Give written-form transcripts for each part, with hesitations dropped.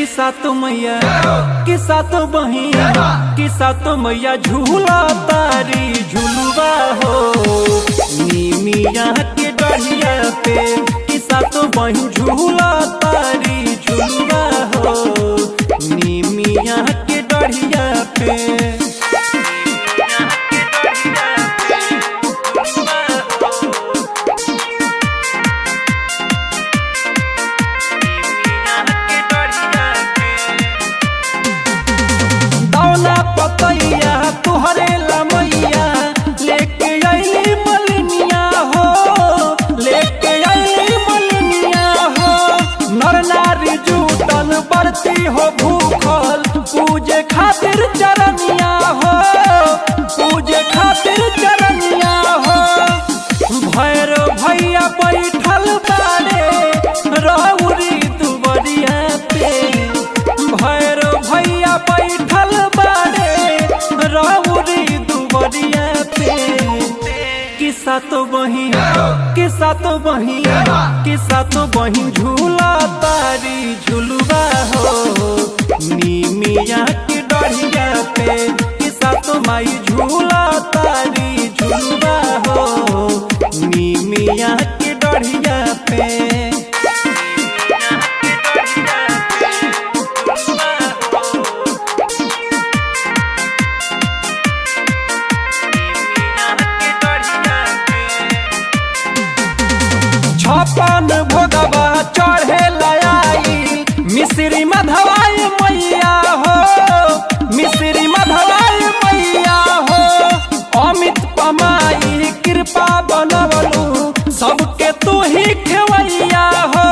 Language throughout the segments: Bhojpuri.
किस्सा तो मैया किस्सा तो बही किस्सा तो मैया झूला तारी झुलुआ हो निमिया के डढ़िया पे किस्सा तो बही झूला तारी झुलुआ हो निमिया के डढ़िया पे। पतैया तुहरे लमैया लेके आइली मलिनिया हो लेके आइली मलिनिया हो नर नारी जुटल बरती हो भूखल पूजे खातिर चरनिया हो पूजे खातिर चरनिया हो भैरव भैया बैठल बारे रौरी दुबरिया पे भैरव भैया बैठल रौरी दुबरिया पे किस्सा तो बही किस्सा तो बही किस्सा तो बही झूला तारी झुलुआ हो निमिया के डढ़िया पे किस्सा तो माई झूला तारी झुलुआ हो निमिया के डढ़िया पे। छपन भोगवा चढ़े लाई मिश्री मधवाई मैया हो मिश्री मधवाई मैया हो अमित पमाई कृपा बनवलू सबके तू ही खेवैया हो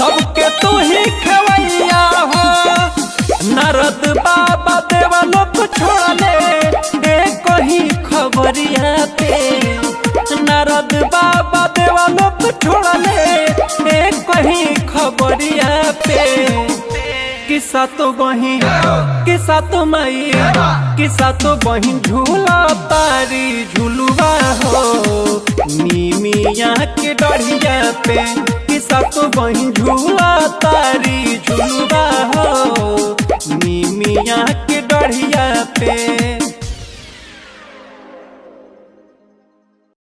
सबके तू ही खेवैया हो नारद बाबा देवलोक छोड़ले कहीं खबरिया पे नारद बाबा देवलोक छोड़ले कहीं खबरिया पे किस्सा तो बही किस्सा तो माई किस्सा तो बही झूला तारी झुलुआ हो निमिया के डढ़िया पे किस्सा तो बही झूला तारी झुलुआ हो निमिया के डढ़िया पे।